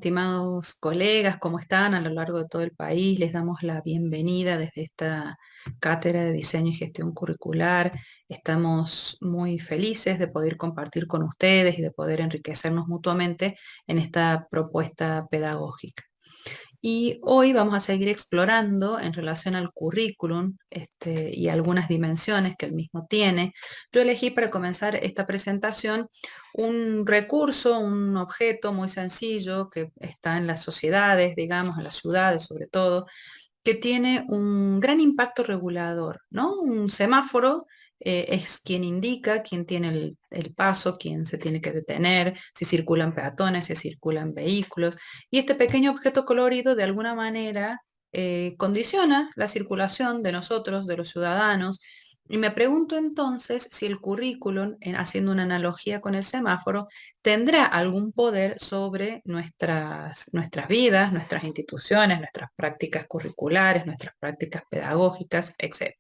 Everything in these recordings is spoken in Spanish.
estimados colegas, ¿cómo están a lo largo de todo el país? Les damos la bienvenida desde esta cátedra de diseño y gestión curricular. Estamos muy felices de poder compartir con ustedes y de poder enriquecernos mutuamente en esta propuesta pedagógica. Y hoy vamos a seguir explorando en relación al currículum y algunas dimensiones que el mismo tiene. Yo elegí para comenzar esta presentación un recurso, un objeto muy sencillo que está en las sociedades, digamos, en las ciudades sobre todo, que tiene un gran impacto regulador, ¿no? Un semáforo es quien indica quién tiene el paso, quién se tiene que detener, si circulan peatones, si circulan vehículos. Y este pequeño objeto colorido de alguna manera condiciona la circulación de nosotros, de los ciudadanos. Y me pregunto entonces si el currículum, haciendo una analogía con el semáforo, tendrá algún poder sobre nuestras vidas, nuestras instituciones, nuestras prácticas curriculares, nuestras prácticas pedagógicas, etc.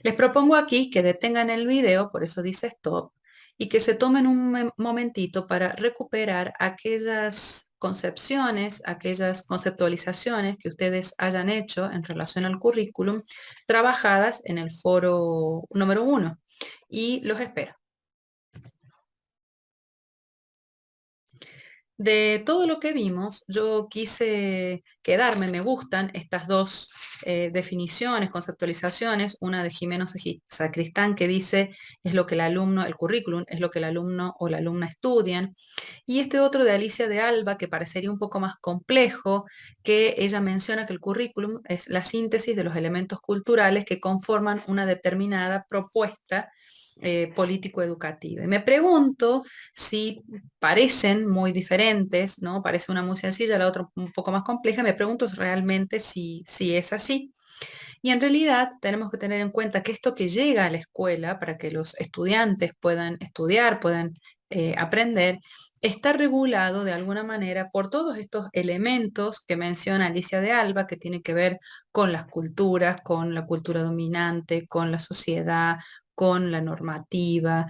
Les propongo aquí que detengan el video, por eso dice stop, y que se tomen un momentito para recuperar aquellas concepciones, aquellas conceptualizaciones que ustedes hayan hecho en relación al currículum, trabajadas en el foro número 1. Y los espero. De todo lo que vimos, yo quise quedarme, me gustan estas dos definiciones, conceptualizaciones, una de Jimeno Sacristán que dice es lo que el alumno, el currículum, es lo que el alumno o la alumna estudian, y este otro de Alicia de Alba que parecería un poco más complejo, que ella menciona que el currículum es la síntesis de los elementos culturales que conforman una determinada propuesta político-educativa. Y me pregunto si parecen muy diferentes, ¿no? Parece una muy sencilla, la otra un poco más compleja. Me pregunto realmente si es así. Y en realidad tenemos que tener en cuenta que esto que llega a la escuela para que los estudiantes puedan estudiar, puedan aprender, está regulado de alguna manera por todos estos elementos que menciona Alicia de Alba, que tiene que ver con las culturas, con la cultura dominante, con la sociedad, con la normativa,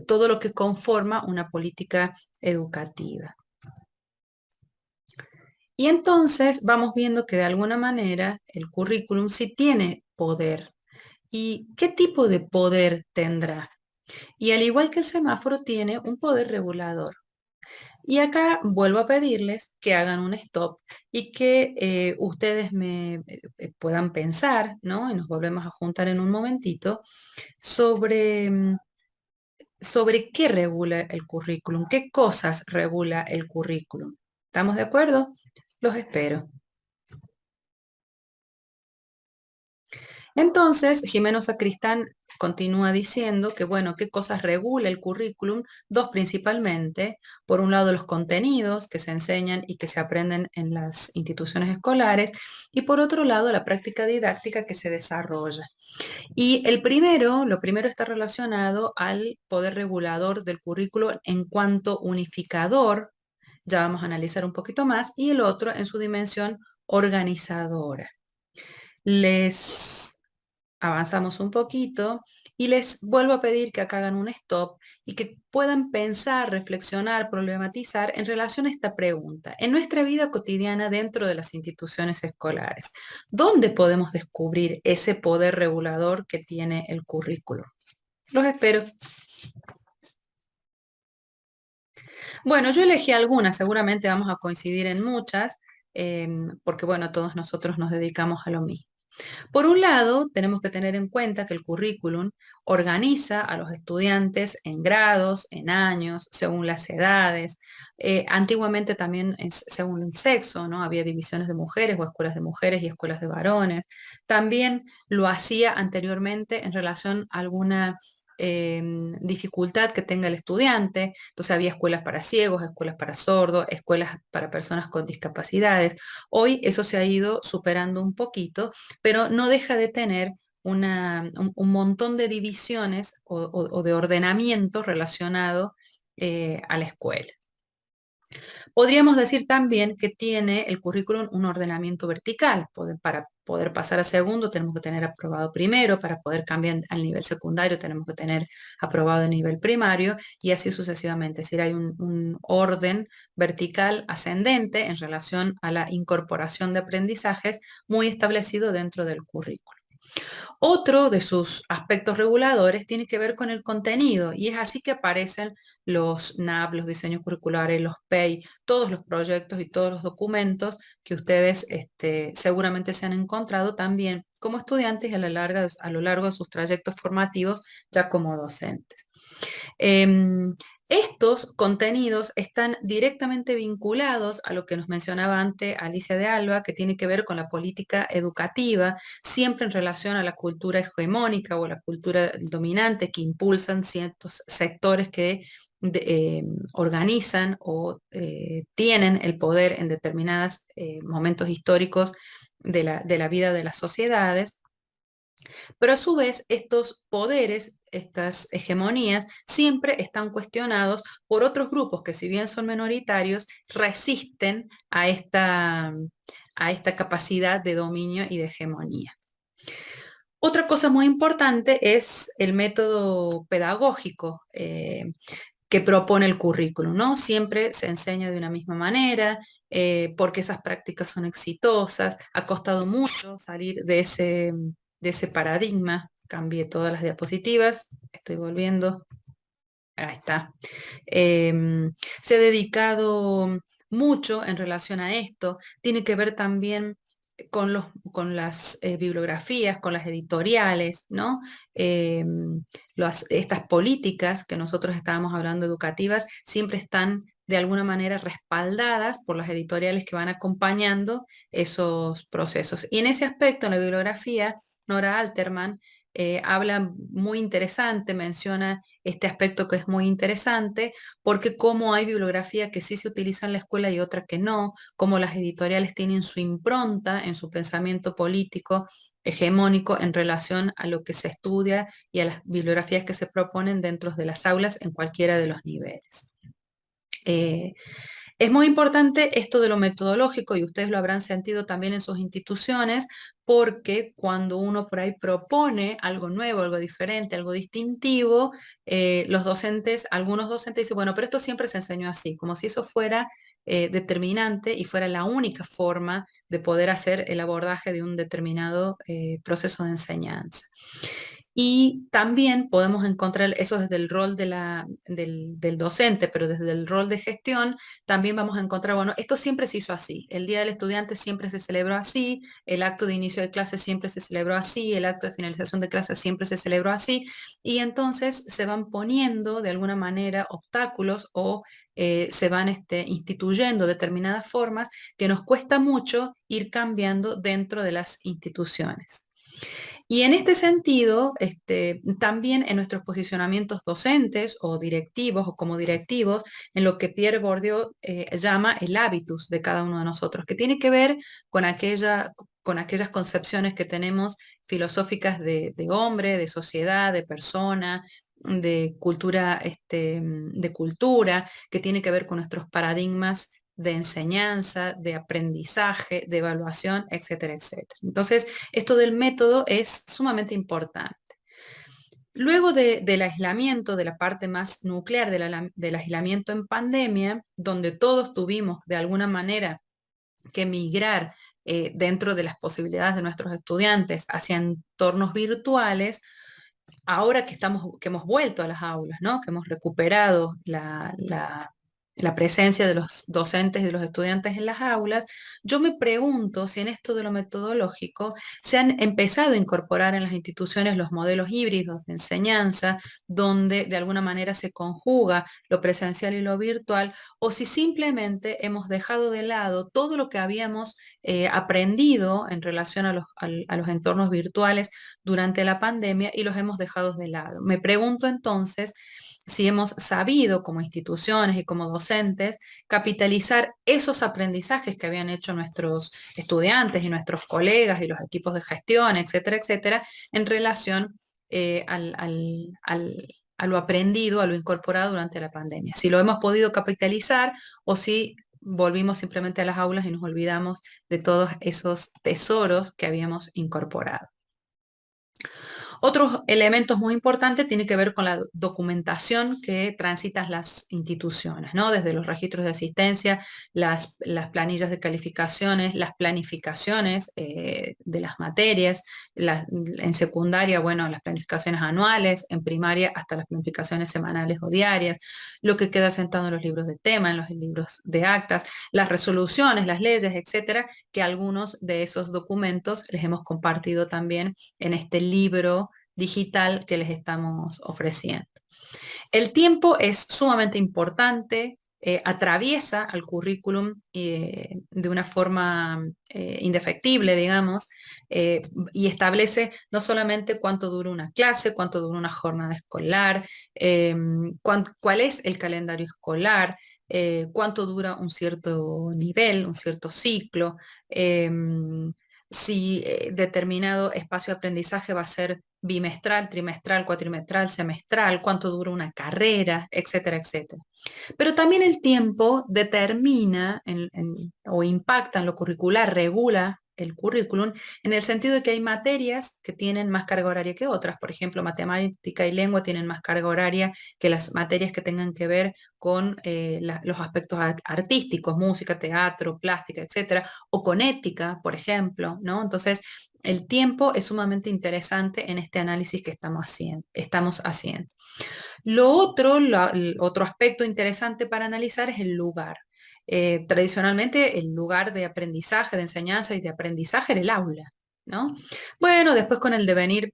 todo lo que conforma una política educativa. Y entonces vamos viendo que de alguna manera el currículum sí tiene poder. ¿Y qué tipo de poder tendrá? Y al igual que el semáforo tiene un poder regulador. Y acá vuelvo a pedirles que hagan un stop y que ustedes me puedan pensar, ¿no? Y nos volvemos a juntar en un momentito sobre sobre qué regula el currículum, qué cosas regula el currículum. ¿Estamos de acuerdo? Los espero. Entonces, Jimeno Sacristán continúa diciendo que, bueno, qué cosas regula el currículum, dos principalmente, por un lado los contenidos que se enseñan y que se aprenden en las instituciones escolares, y por otro lado la práctica didáctica que se desarrolla. Y lo primero está relacionado al poder regulador del currículo en cuanto unificador, ya vamos a analizar un poquito más, y el otro en su dimensión organizadora. Les avanzamos un poquito y les vuelvo a pedir que acá hagan un stop y que puedan pensar, reflexionar, problematizar en relación a esta pregunta. En nuestra vida cotidiana dentro de las instituciones escolares, ¿dónde podemos descubrir ese poder regulador que tiene el currículo? Los espero. Bueno, yo elegí algunas, seguramente vamos a coincidir en muchas, porque bueno, todos nosotros nos dedicamos a lo mismo. Por un lado, tenemos que tener en cuenta que el currículum organiza a los estudiantes en grados, en años, según las edades. Antiguamente también según el sexo, ¿no? Había divisiones de mujeres o escuelas de mujeres y escuelas de varones. También lo hacía anteriormente en relación a alguna dificultad que tenga el estudiante. Entonces había escuelas para ciegos, escuelas para sordos, escuelas para personas con discapacidades. Hoy eso se ha ido superando un poquito, pero no deja de tener un montón de divisiones o de ordenamiento relacionado a la escuela. Podríamos decir también que tiene el currículum un ordenamiento vertical. Para poder pasar a segundo tenemos que tener aprobado primero, para poder cambiar al nivel secundario tenemos que tener aprobado el nivel primario y así sucesivamente. Es decir, hay un orden vertical ascendente en relación a la incorporación de aprendizajes muy establecido dentro del currículum. Otro de sus aspectos reguladores tiene que ver con el contenido y es así que aparecen los NAP, los diseños curriculares, los PEI, todos los proyectos y todos los documentos que ustedes seguramente se han encontrado también como estudiantes a lo largo de sus trayectos formativos ya como docentes. Em, Estos contenidos están directamente vinculados a lo que nos mencionaba antes Alicia de Alba, que tiene que ver con la política educativa, siempre en relación a la cultura hegemónica o la cultura dominante que impulsan ciertos sectores que organizan o tienen el poder en determinados momentos históricos de la vida de las sociedades. Pero a su vez, estos poderes, estas hegemonías, siempre están cuestionados por otros grupos que, si bien son minoritarios, resisten a esta capacidad de dominio y de hegemonía. Otra cosa muy importante es el método pedagógico que propone el currículum, ¿no? Siempre se enseña de una misma manera, porque esas prácticas son exitosas. Ha costado mucho salir de ese paradigma. Cambié todas las diapositivas, estoy volviendo. Ahí está. Se ha dedicado mucho en relación a esto. Tiene que ver también con las bibliografías, con las editoriales, ¿no? Estas políticas que nosotros estábamos hablando educativas siempre están de alguna manera respaldadas por las editoriales que van acompañando esos procesos. Y en ese aspecto, en la bibliografía, Nora Alterman habla muy interesante, menciona este aspecto que es muy interesante, porque como hay bibliografía que sí se utiliza en la escuela y otra que no, como las editoriales tienen su impronta en su pensamiento político hegemónico en relación a lo que se estudia y a las bibliografías que se proponen dentro de las aulas en cualquiera de los niveles. Eh, es muy importante esto de lo metodológico y ustedes lo habrán sentido también en sus instituciones, porque cuando uno por ahí propone algo nuevo, algo diferente, algo distintivo, los docentes, algunos docentes dicen, bueno, pero esto siempre se enseñó así, como si eso fuera determinante y fuera la única forma de poder hacer el abordaje de un determinado proceso de enseñanza. Y también podemos encontrar eso desde el rol del docente, pero desde el rol de gestión también vamos a encontrar, bueno, esto siempre se hizo así, el Día del Estudiante siempre se celebró así, el acto de inicio de clase siempre se celebró así, el acto de finalización de clase siempre se celebró así, y entonces se van poniendo de alguna manera obstáculos o se van instituyendo determinadas formas que nos cuesta mucho ir cambiando dentro de las instituciones. Y en este sentido, también en nuestros posicionamientos docentes o directivos o como directivos, en lo que Pierre Bourdieu llama el hábitus de cada uno de nosotros, que tiene que ver con aquellas concepciones que tenemos filosóficas de hombre, de sociedad, de persona, de cultura, que tiene que ver con nuestros paradigmas de enseñanza, de aprendizaje, de evaluación, etcétera, etcétera. Entonces, esto del método es sumamente importante. Luego del aislamiento, de la parte más nuclear del aislamiento en pandemia, donde todos tuvimos de alguna manera que migrar dentro de las posibilidades de nuestros estudiantes hacia entornos virtuales, ahora que hemos vuelto a las aulas, ¿no? Que hemos recuperado la presencia de los docentes y de los estudiantes en las aulas, yo me pregunto si en esto de lo metodológico se han empezado a incorporar en las instituciones los modelos híbridos de enseñanza, donde de alguna manera se conjuga lo presencial y lo virtual, o si simplemente hemos dejado de lado todo lo que habíamos aprendido en relación a los entornos virtuales durante la pandemia y los hemos dejado de lado. Me pregunto entonces si hemos sabido como instituciones y como docentes capitalizar esos aprendizajes que habían hecho nuestros estudiantes y nuestros colegas y los equipos de gestión, etcétera, etcétera, en relación al a lo aprendido, a lo incorporado durante la pandemia. Si lo hemos podido capitalizar o si volvimos simplemente a las aulas y nos olvidamos de todos esos tesoros que habíamos incorporado. Otros elementos muy importantes tienen que ver con la documentación que transitan las instituciones, ¿no? Desde los registros de asistencia, las planillas de calificaciones, las planificaciones de las materias, en secundaria, bueno, las planificaciones anuales, en primaria hasta las planificaciones semanales o diarias, lo que queda sentado en los libros de tema, en los libros de actas, las resoluciones, las leyes, etcétera, que algunos de esos documentos les hemos compartido también en este libro digital que les estamos ofreciendo. El tiempo es sumamente importante, atraviesa al currículum de una forma indefectible, digamos, y establece no solamente cuánto dura una clase, cuánto dura una jornada escolar, cuál es el calendario escolar, cuánto dura un cierto nivel, un cierto ciclo, si determinado espacio de aprendizaje va a ser bimestral, trimestral, cuatrimestral, semestral, cuánto dura una carrera, etcétera, etcétera. Pero también el tiempo determina o impacta en lo curricular, regula el currículum, en el sentido de que hay materias que tienen más carga horaria que otras. Por ejemplo, matemática y lengua tienen más carga horaria que las materias que tengan que ver con los aspectos artísticos, música, teatro, plástica, etcétera, o con ética, por ejemplo, ¿no? Entonces, el tiempo es sumamente interesante en este análisis que estamos haciendo. El otro aspecto interesante para analizar es el lugar. Tradicionalmente el lugar de aprendizaje, de enseñanza y de aprendizaje era el aula, ¿no? Bueno, después con el devenir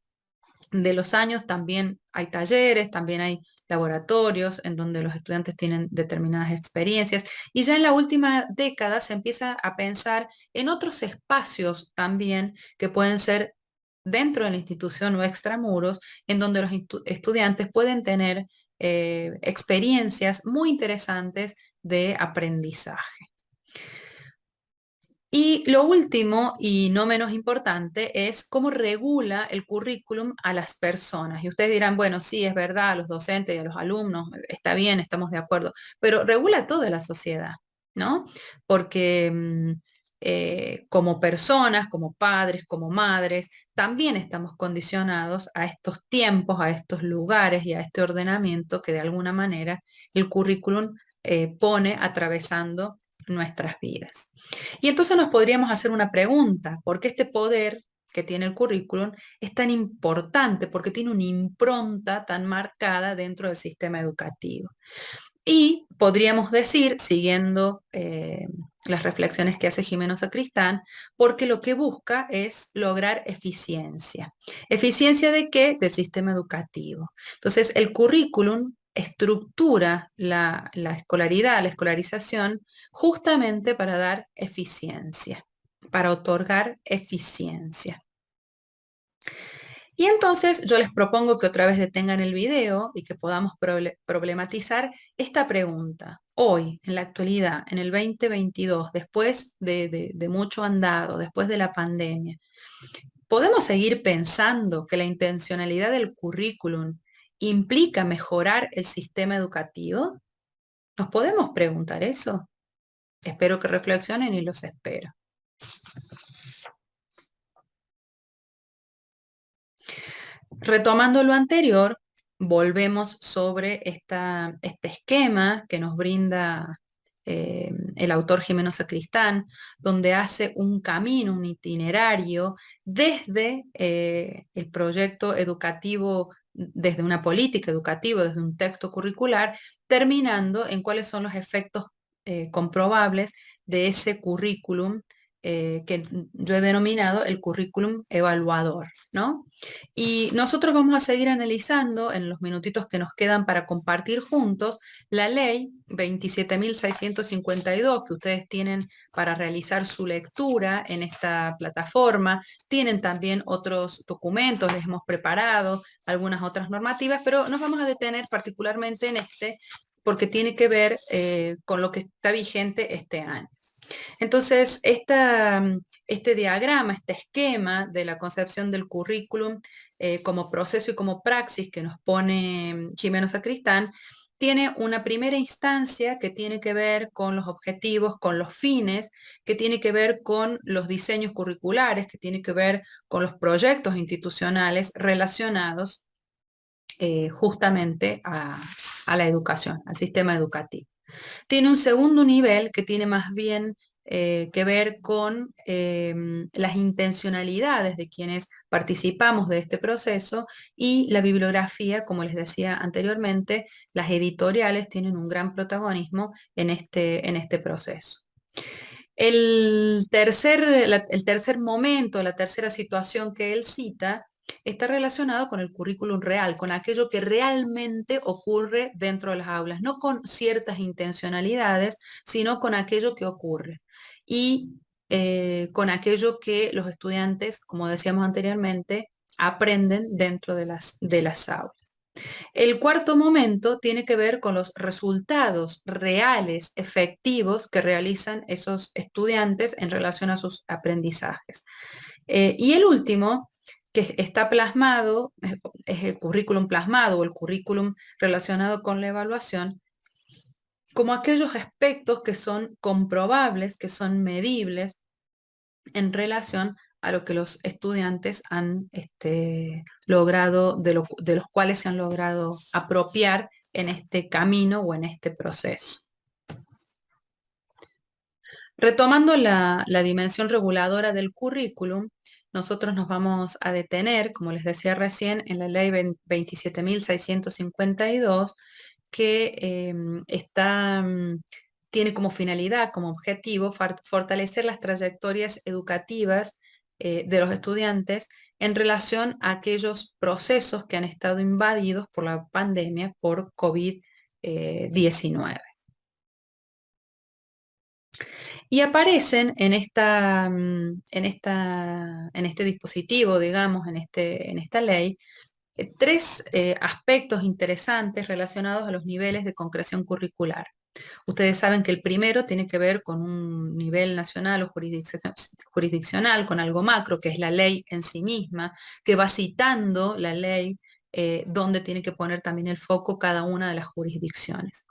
de los años también hay talleres, también hay laboratorios en donde los estudiantes tienen determinadas experiencias y ya en la última década se empieza a pensar en otros espacios también que pueden ser dentro de la institución o extramuros, en donde los estudiantes pueden tener experiencias muy interesantes de aprendizaje. Y lo último, y no menos importante, es cómo regula el currículum a las personas. Y ustedes dirán, bueno, sí, es verdad, a los docentes y a los alumnos, está bien, estamos de acuerdo, pero regula a toda la sociedad, ¿no? Porque como personas, como padres, como madres, también estamos condicionados a estos tiempos, a estos lugares y a este ordenamiento que de alguna manera el currículum pone atravesando nuestras vidas. Y entonces nos podríamos hacer una pregunta, ¿por qué este poder que tiene el currículum es tan importante? Porque tiene una impronta tan marcada dentro del sistema educativo. Y podríamos decir, siguiendo las reflexiones que hace Jimeno Sacristán, porque lo que busca es lograr eficiencia. ¿Eficiencia de qué? Del sistema educativo. Entonces, el currículum estructura la escolaridad, la escolarización, justamente para dar eficiencia, para otorgar eficiencia. Y entonces yo les propongo que otra vez detengan el video y que podamos problematizar esta pregunta. Hoy, en la actualidad, en el 2022, después de mucho andado, después de la pandemia, ¿podemos seguir pensando que la intencionalidad del currículum implica mejorar el sistema educativo? ¿Nos podemos preguntar eso? Espero que reflexionen y los espero. Retomando lo anterior, volvemos sobre este esquema que nos brinda el autor Jimeno Sacristán, donde hace un camino, un itinerario desde el proyecto educativo, desde una política educativa, desde un texto curricular, terminando en cuáles son los efectos comprobables de ese currículum que yo he denominado el currículum evaluador, ¿no? Y nosotros vamos a seguir analizando en los minutitos que nos quedan para compartir juntos la ley 27.652 que ustedes tienen para realizar su lectura en esta plataforma. Tienen también otros documentos, les hemos preparado algunas otras normativas, pero nos vamos a detener particularmente en este porque tiene que ver con lo que está vigente este año. Entonces, este diagrama, este esquema de la concepción del currículum como proceso y como praxis que nos pone Jimeno Sacristán, tiene una primera instancia que tiene que ver con los objetivos, con los fines, que tiene que ver con los diseños curriculares, que tiene que ver con los proyectos institucionales relacionados justamente a la educación, al sistema educativo. Tiene un segundo nivel que tiene más bien que ver con las intencionalidades de quienes participamos de este proceso y la bibliografía, como les decía anteriormente, las editoriales tienen un gran protagonismo en este proceso. El tercer momento, la tercera situación que él cita, está relacionado con el currículum real, con aquello que realmente ocurre dentro de las aulas, no con ciertas intencionalidades, sino con aquello que ocurre. Y con aquello que los estudiantes, como decíamos anteriormente, aprenden dentro de las aulas. El cuarto momento tiene que ver con los resultados reales, efectivos que realizan esos estudiantes en relación a sus aprendizajes. Y el último, que está plasmado, es el currículum plasmado o el currículum relacionado con la evaluación, como aquellos aspectos que son comprobables, que son medibles en relación a lo que los estudiantes han logrado, de los cuales se han logrado apropiar en este camino o en este proceso. Retomando la dimensión reguladora del currículum, nosotros nos vamos a detener, como les decía recién, en la ley 27.652, que tiene como finalidad, como objetivo, fortalecer las trayectorias educativas de los estudiantes en relación a aquellos procesos que han estado invadidos por la pandemia por COVID-19. Y aparecen en este dispositivo, digamos, en esta ley, tres aspectos interesantes relacionados a los niveles de concreción curricular. Ustedes saben que el primero tiene que ver con un nivel nacional o jurisdiccional, con algo macro, que es la ley en sí misma, que va citando la ley donde tiene que poner también el foco cada una de las jurisdicciones.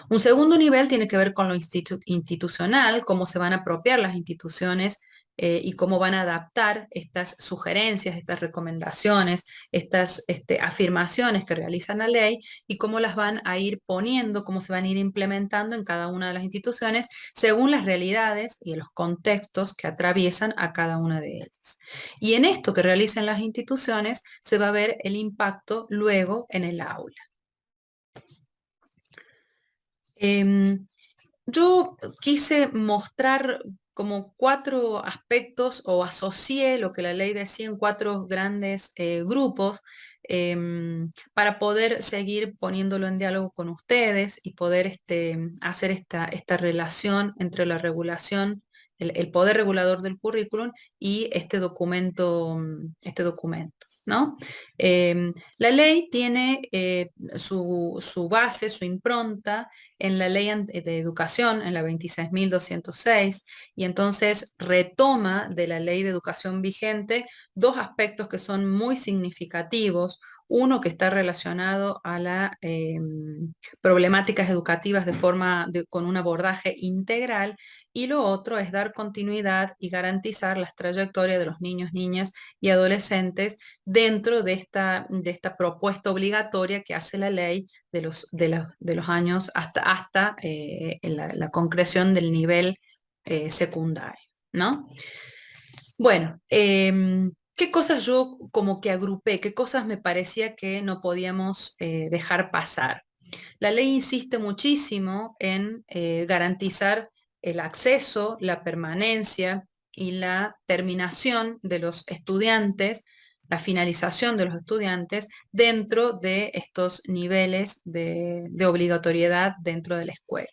Un segundo nivel tiene que ver con lo institucional, cómo se van a apropiar las instituciones y cómo van a adaptar estas sugerencias, estas recomendaciones, estas afirmaciones que realiza la ley y cómo las van a ir poniendo, cómo se van a ir implementando en cada una de las instituciones según las realidades y los contextos que atraviesan a cada una de ellas. Y en esto que realizan las instituciones se va a ver el impacto luego en el aula. Em, yo quise mostrar como cuatro aspectos o asocié lo que la ley decía en cuatro grandes grupos para poder seguir poniéndolo en diálogo con ustedes y poder hacer esta relación entre la regulación, el poder regulador del currículum y este documento, ¿no? La ley tiene su base, su impronta en la ley de educación, en la 26.206, y entonces retoma de la ley de educación vigente dos aspectos que son muy significativos. Uno que está relacionado a las problemáticas educativas con un abordaje integral, y lo otro es dar continuidad y garantizar las trayectorias de los niños, niñas y adolescentes dentro de esta propuesta obligatoria que hace la ley de los años hasta la concreción del nivel secundario, ¿no? Bueno, ¿qué cosas yo como que agrupé? ¿Qué cosas me parecía que no podíamos dejar pasar? La ley insiste muchísimo en garantizar el acceso, la permanencia y la terminación de los estudiantes, la finalización de los estudiantes dentro de estos niveles de obligatoriedad dentro de la escuela.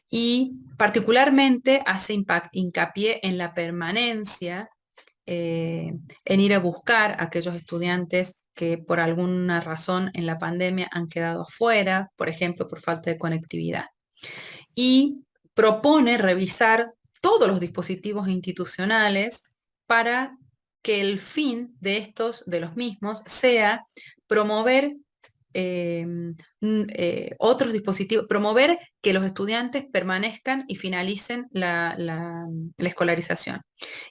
Y particularmente hace hincapié en la permanencia, en ir a buscar a aquellos estudiantes que por alguna razón en la pandemia han quedado afuera, por ejemplo, por falta de conectividad. Y propone revisar todos los dispositivos institucionales para que el fin de de los mismos, sea promover otros dispositivos, promover que los estudiantes permanezcan y finalicen la escolarización.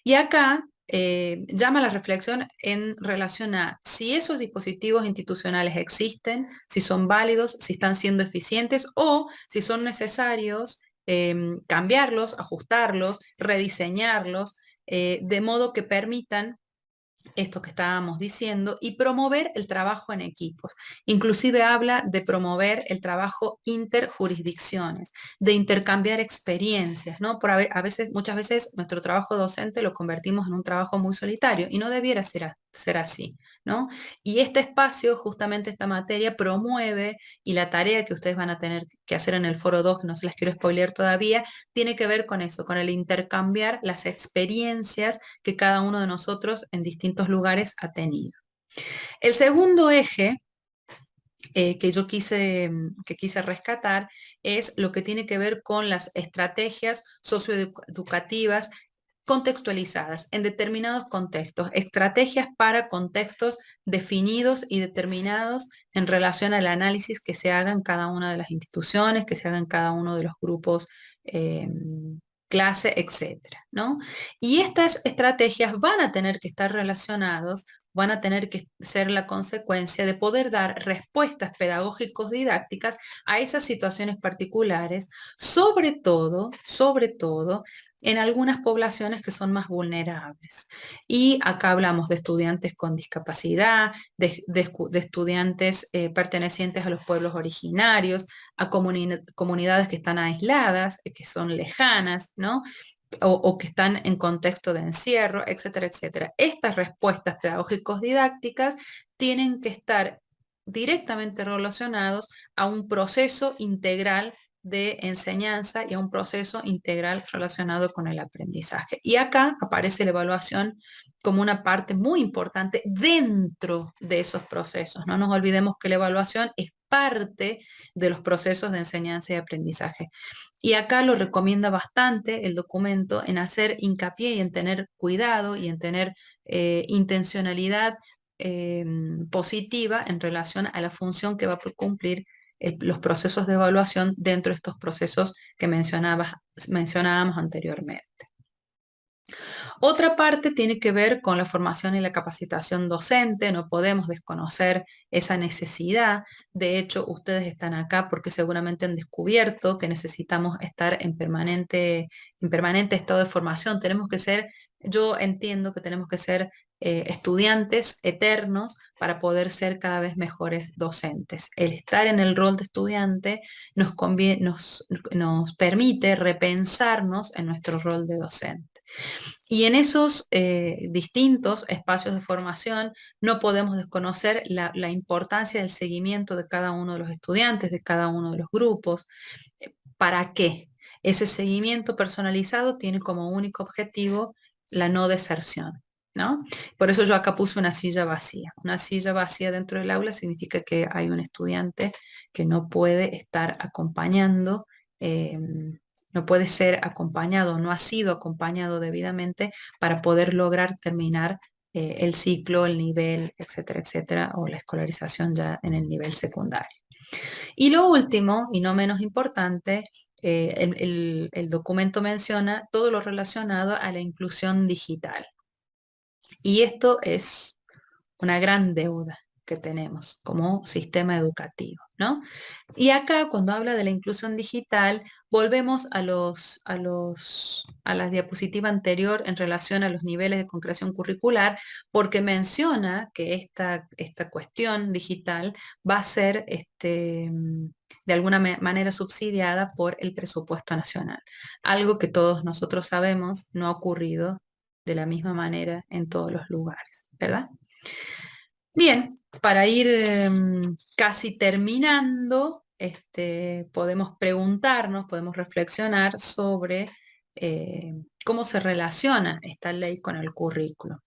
Y acá llama la reflexión en relación a si esos dispositivos institucionales existen, si son válidos, si están siendo eficientes o si son necesarios cambiarlos, ajustarlos, rediseñarlos, de modo que permitan esto que estábamos diciendo, y promover el trabajo en equipos. Inclusive habla de promover el trabajo interjurisdicciones, de intercambiar experiencias, ¿no? A veces, muchas veces nuestro trabajo docente lo convertimos en un trabajo muy solitario y no debiera ser así, ¿no? Y este espacio, justamente esta materia, promueve, y la tarea que ustedes van a tener que hacer en el foro 2, que no se las quiero spoilear todavía, tiene que ver con eso, con el intercambiar las experiencias que cada uno de nosotros en distintos lugares ha tenido. El segundo eje que quise rescatar es lo que tiene que ver con las estrategias socioeducativas contextualizadas en determinados contextos, estrategias para contextos definidos y determinados en relación al análisis que se haga en cada una de las instituciones, que se haga en cada uno de los grupos, eh, clase, etcétera, ¿no? Y estas estrategias van a tener que estar relacionados, van a tener que ser la consecuencia de poder dar respuestas pedagógicos didácticas a esas situaciones particulares, sobre todo, en algunas poblaciones que son más vulnerables. Y acá hablamos de estudiantes con discapacidad, de estudiantes pertenecientes a los pueblos originarios, a comunidades que están aisladas, que son lejanas, ¿no? O que están en contexto de encierro, etcétera, etcétera. Estas respuestas pedagógicos didácticas tienen que estar directamente relacionados a un proceso integral de enseñanza y a un proceso integral relacionado con el aprendizaje. Y acá aparece la evaluación como una parte muy importante dentro de esos procesos. No nos olvidemos que la evaluación es parte de los procesos de enseñanza y aprendizaje. Y acá lo recomienda bastante el documento en hacer hincapié y en tener cuidado y en tener intencionalidad eh, positiva en relación a la función que va a cumplir los procesos de evaluación dentro de estos procesos que mencionábamos anteriormente. Otra parte tiene que ver con la formación y la capacitación docente. No podemos desconocer esa necesidad. De hecho, ustedes están acá porque seguramente han descubierto que necesitamos estar en permanente estado de formación. Yo entiendo que tenemos que ser estudiantes eternos para poder ser cada vez mejores docentes. El estar en el rol de estudiante nos permite repensarnos en nuestro rol de docente. Y en esos distintos espacios de formación no podemos desconocer la importancia del seguimiento de cada uno de los estudiantes, de cada uno de los grupos. ¿Para qué? Ese seguimiento personalizado tiene como único objetivo la no deserción, ¿no? Por eso yo acá puse una silla vacía. Una silla vacía dentro del aula significa que hay un estudiante que no puede estar acompañando, no puede ser acompañado, no ha sido acompañado debidamente para poder lograr terminar el ciclo, el nivel, etcétera, etcétera, o la escolarización ya en el nivel secundario. Y lo último, y no menos importante, el documento menciona todo lo relacionado a la inclusión digital. Y esto es una gran deuda que tenemos como sistema educativo, ¿no? Y acá, cuando habla de la inclusión digital, volvemos a la diapositiva anterior en relación a los niveles de concreción curricular, porque menciona que esta cuestión digital va a ser de alguna manera subsidiada por el presupuesto nacional. Algo que todos nosotros sabemos no ha ocurrido de la misma manera en todos los lugares, ¿verdad? Bien, para ir casi terminando, podemos preguntarnos, podemos reflexionar sobre cómo se relaciona esta ley con el currículo.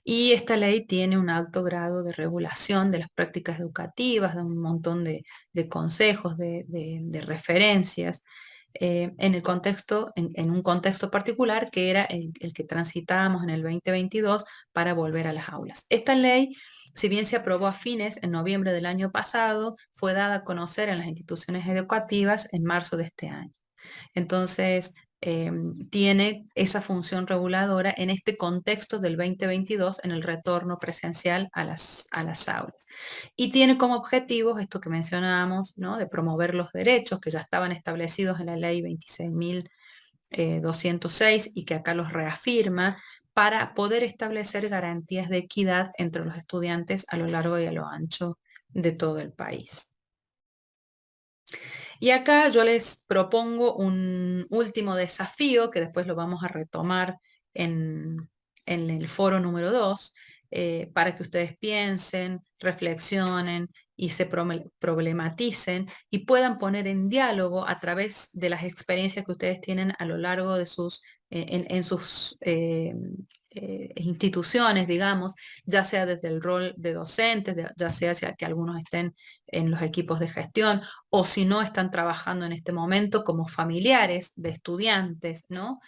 Y esta ley tiene un alto grado de regulación de las prácticas educativas, de un montón de consejos, de referencias. en el contexto, en un contexto particular que era el que transitábamos en el 2022 para volver a las aulas. Esta ley, si bien se aprobó a fines en noviembre del año pasado, fue dada a conocer en las instituciones educativas en marzo de este año. Entonces, tiene esa función reguladora en este contexto del 2022 en el retorno presencial a las aulas. Y tiene como objetivos esto que mencionábamos, ¿no? De promover los derechos que ya estaban establecidos en la ley 26.206 y que acá los reafirma para poder establecer garantías de equidad entre los estudiantes a lo largo y a lo ancho de todo el país. Y acá yo les propongo un último desafío que después lo vamos a retomar en el foro número 2, para que ustedes piensen, reflexionen y se problematicen y puedan poner en diálogo a través de las experiencias que ustedes tienen a lo largo de sus, en sus instituciones, digamos, ya sea desde el rol de docentes, ya sea que algunos estén en los equipos de gestión o si no están trabajando en este momento como familiares de estudiantes, ¿no?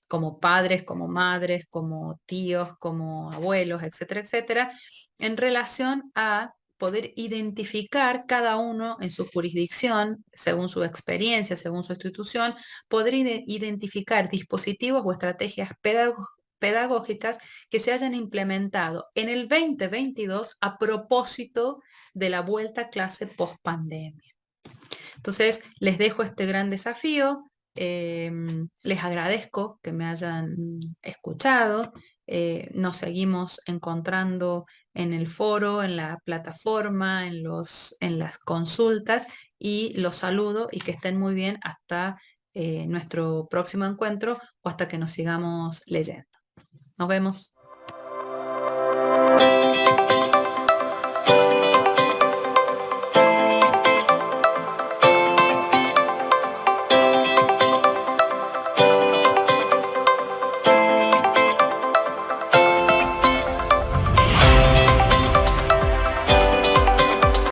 Como padres, como madres, como tíos, como abuelos, etcétera, etcétera, en relación a poder identificar cada uno en su jurisdicción, según su experiencia, según su institución, poder identificar dispositivos o estrategias pedagógicas que se hayan implementado en el 2022 a propósito de la vuelta a clase post pandemia. Entonces, les dejo este gran desafío. Les agradezco que me hayan escuchado. Nos seguimos encontrando en el foro, en la plataforma, en las consultas y los saludo y que estén muy bien hasta nuestro próximo encuentro o hasta que nos sigamos leyendo. Nos vemos.